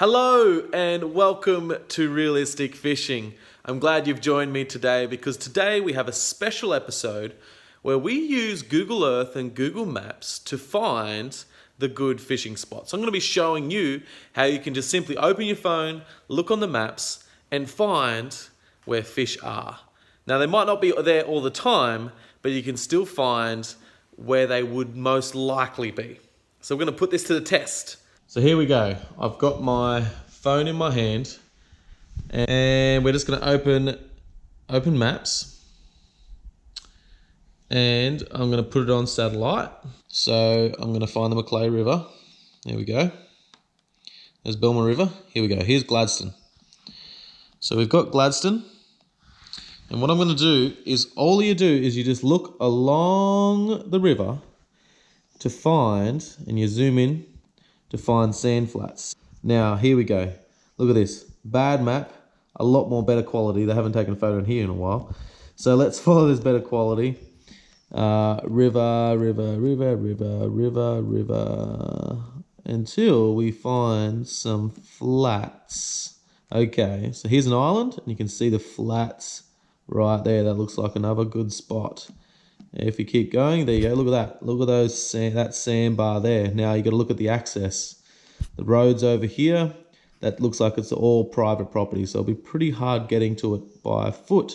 Hello and welcome to Realistic Fishing. I'm glad you've joined me today because today we have a special episode where we use Google Earth and Google Maps to find the good fishing spots. I'm going to be showing you how you can just simply open your phone, look on the maps and find where fish are. Now they might not be there all the time, but you can still find where they would most likely be. So we're going to put this to the test. So here we go. I've got my phone in my hand and we're just going to open maps and I'm going to put it on satellite. So I'm going to find the Macleay River. There we go. There's Belmar River. Here we go. Here's Gladstone. So we've got Gladstone. And what I'm going to do is all you do is you just look along the river to find, and you zoom in to find sand flats. Now, here we go. Look at this. Bad map, a lot more better quality. They haven't taken a photo in here in a while. So let's follow this better quality. River, until we find some flats. Okay, so here's an island, and you can see the flats right there. That looks like another good spot. If you keep going, there you go. Look at that. Look at those that sandbar there. Now you got to look at the access. The road's over here. That looks like it's all private property, so it'll be pretty hard getting to it by foot.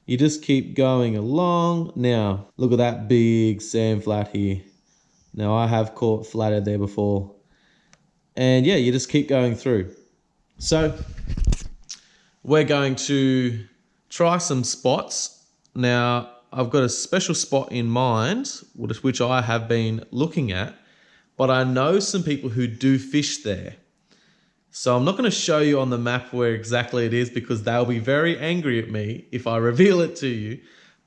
You just keep going along. Now look at that big sand flat here. Now I have caught flathead there before, and yeah, you just keep going through. So we're going to try some spots now. I've got a special spot in mind, which I have been looking at, but I know some people who do fish there. So I'm not going to show you on the map where exactly it is because they'll be very angry at me if I reveal it to you.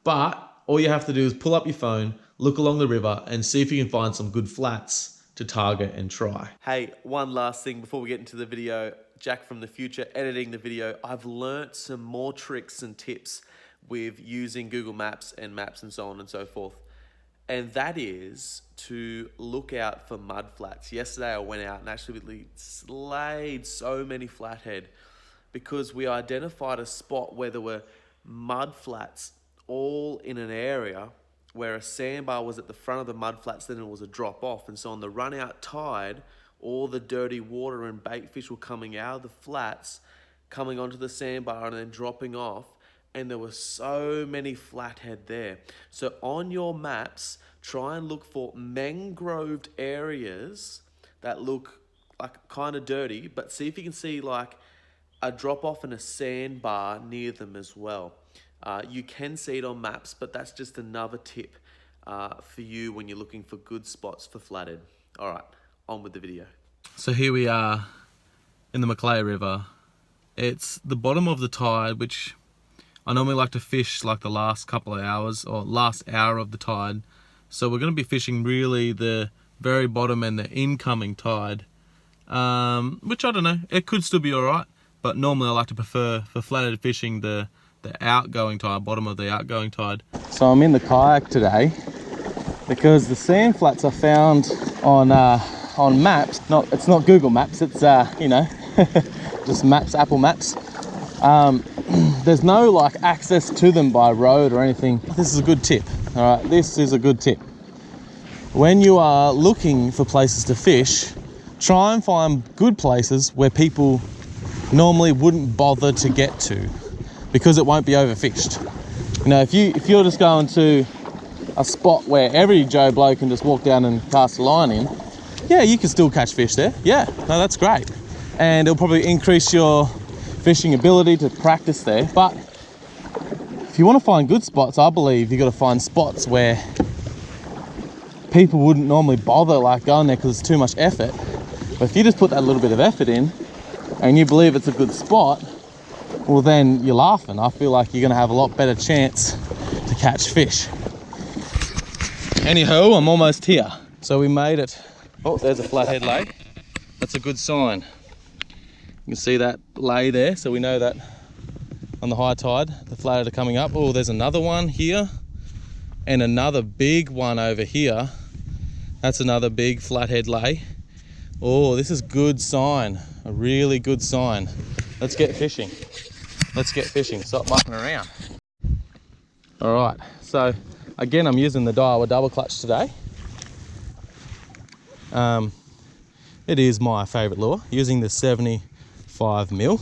But all you have to do is pull up your phone, look along the river and see if you can find some good flats to target and try. Hey, one last thing before we get into the video. Jack from the future editing the video. I've learnt some more tricks and tips with using Google Maps and so on and so forth. And that is to look out for mud flats. Yesterday I went out and actually slayed so many flathead because we identified a spot where there were mud flats all in an area where a sandbar was at the front of the mud flats, then it was a drop off. And so on the run out tide, all the dirty water and bait fish were coming out of the flats, coming onto the sandbar and then dropping off. And there were so many flathead there. So on your maps, try and look for mangroved areas that look like kind of dirty, but see if you can see like a drop off and a sandbar near them as well. You can see it on maps, but that's just another tip for you when you're looking for good spots for flathead. All right, on with the video. So here we are in the Macleay River. It's the bottom of the tide, which I normally like to fish like the last couple of hours or last hour of the tide. So we're going to be fishing really the very bottom and the incoming tide, which I don't know, it could still be all right. But normally I like to prefer for flathead fishing the outgoing tide, bottom of the outgoing tide. So I'm in the kayak today because the sand flats I found on maps, it's not Google Maps, it's just maps, Apple Maps. There's no like access to them by road or anything. This is a good tip. All right, this is a good tip. When you are looking for places to fish, try and find good places where people normally wouldn't bother to get to because it won't be overfished. You know, if you're just going to a spot where every Joe Blow can just walk down and cast a line in, yeah, you can still catch fish there. Yeah, no, that's great. And it'll probably increase your fishing ability to practice there. But if you want to find good spots, I believe you've got to find spots where people wouldn't normally bother like going there because it's too much effort. But if you just put that little bit of effort in and you believe it's a good spot, well then you're laughing. I feel like you're going to have a lot better chance to catch fish. Anyhow, I'm almost here. So we made it. Oh, there's a flathead lay. That's a good sign. You can see that lay there, so we know that on the high tide, the flathead are coming up. Oh, there's another one here and another big one over here. That's another big flathead lay. Oh, this is good sign. a really good sign. Let's get fishing. Let's get fishing. Stop mucking around. All right, so again, I'm using the Daiwa double clutch today. It is my favorite lure, using the 75mm.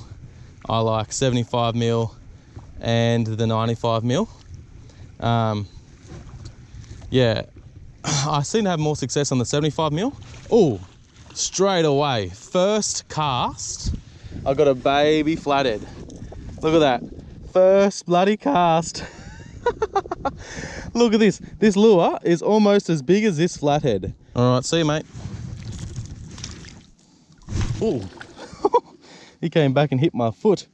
I like 75mm and the 95mm. Yeah, I seem to have more success on the 75mm. Oh, straight away, first cast, I got a baby flathead. Look at that, first bloody cast. Look at this. This lure is almost as big as this flathead. All right, see you, mate. Oh, he came back and hit my foot.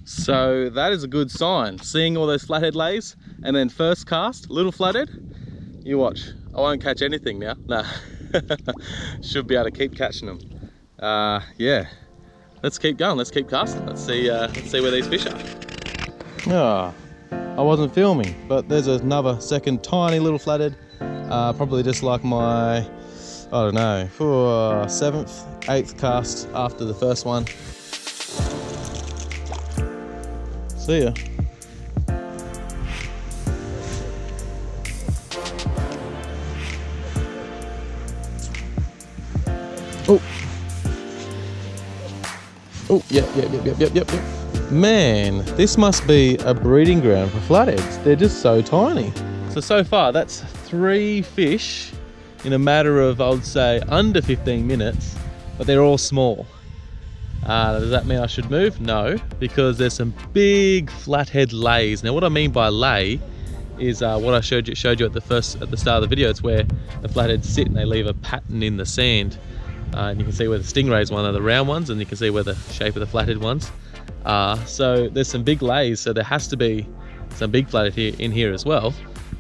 So that is a good sign. Seeing all those flathead lays, and then first cast, little flathead. You watch. I won't catch anything now. Nah. Should be able to keep catching them. Yeah. Let's keep going. Let's keep casting. Let's see where these fish are. Ah. I wasn't filming, but there's another second tiny little flathead, probably just like my, I don't know, 7th, 8th cast after the first one. See ya. Oh. Oh, yep. Man, this must be a breeding ground for flatheads. They're just so tiny. So far, that's 3 fish in a matter of, I would say, under 15 minutes, but they're all small. Does that mean I should move? No, because there's some big flathead lays. Now, what I mean by lay is what I showed you at the start of the video. It's where the flatheads sit and they leave a pattern in the sand. And you can see where the stingrays one are the round ones, and you can see where the shape of the flathead ones. So there's some big lays, so there has to be some big flathead in here as well.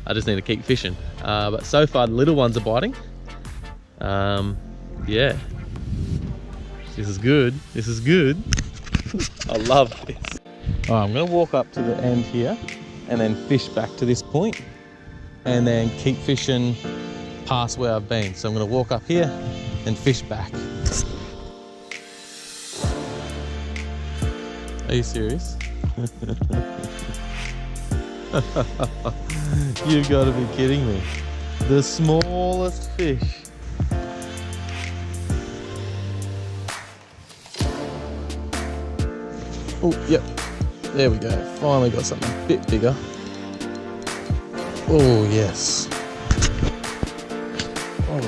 I just need to keep fishing. But so far the little ones are biting. Yeah, this is good. This is good. I love this. All right, I'm gonna walk up to the end here and then fish back to this point and then keep fishing past where I've been. So I'm gonna walk up here and fish back. Are you serious? You've got to be kidding me. The smallest fish. Oh, yep. There we go. Finally got something a bit bigger. Oh, yes. Oh.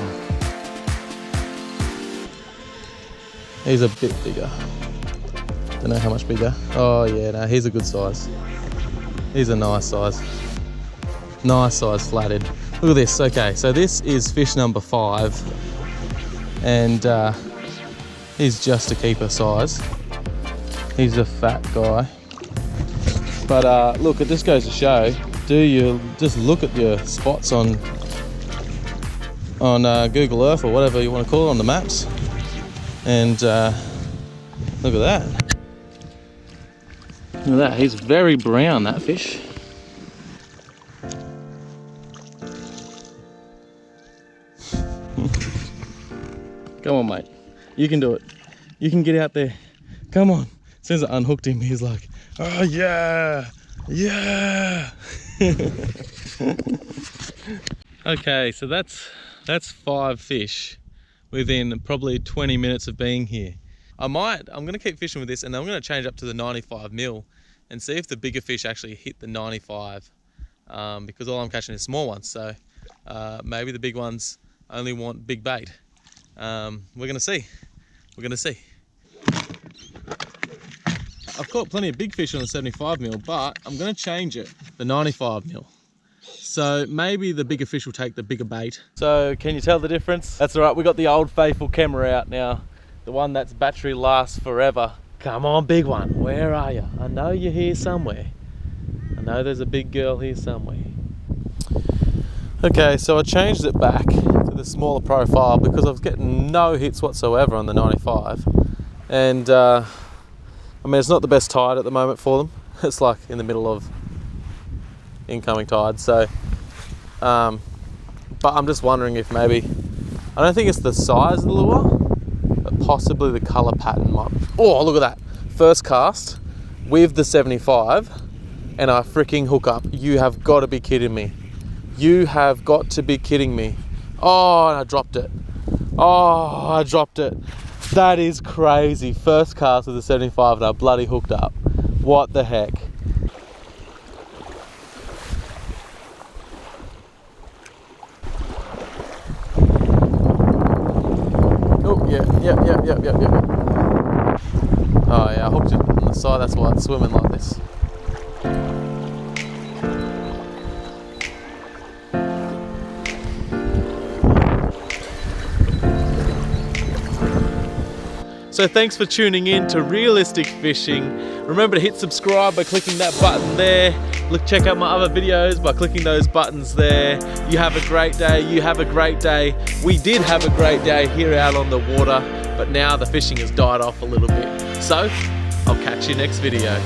He's a bit bigger. Don't know how much bigger. Oh yeah, no, he's a good size. He's a nice size. Nice size flathead. Look at this. Okay, so this is fish number 5. And he's just a keeper size. He's a fat guy. But look, it just goes to show, do you just look at your spots on Google Earth or whatever you want to call it on the maps. And look at that. Look at that, he's very brown, that fish. Come on, mate. You can do it. You can get out there. Come on. As soon as I unhooked him, he's like, oh yeah, yeah. Okay, so that's 5 fish within probably 20 minutes of being here. I'm gonna keep fishing with this, and I'm gonna change up to the 95mm and see if the bigger fish actually hit the 95, because all I'm catching is small ones. So maybe the big ones only want big bait. We're gonna see. We're gonna see. I've caught plenty of big fish on the 75mm, but I'm gonna change it, the 95mm. So maybe the bigger fish will take the bigger bait. So can you tell the difference? That's all right, we got the old faithful camera out now. The one that's battery lasts forever. Come on, big one, where are you? I know you're here somewhere. I know there's a big girl here somewhere. Okay, so I changed it back to the smaller profile because I was getting no hits whatsoever on the 95. And I mean, it's not the best tide at the moment for them. It's like in the middle of incoming tide. So, but I'm just wondering if maybe, I don't think it's the size of the lure, but possibly the color pattern might. Oh, look at that. First cast with the 75 and I freaking hook up. You have got to be kidding me. You have got to be kidding me. Oh, and I dropped it. Oh, I dropped it. That is crazy. First cast with the 75 and I bloody hooked up. What the heck? Oh, yeah. Oh, yeah, I hooked it on the side. That's why it's swimming like this. So thanks for tuning in to Realistic Fishing. Remember to hit subscribe by clicking that button there. Look, check out my other videos by clicking those buttons there. You have a great day. You have a great day. We did have a great day here out on the water, but now the fishing has died off a little bit. So I'll catch you next video.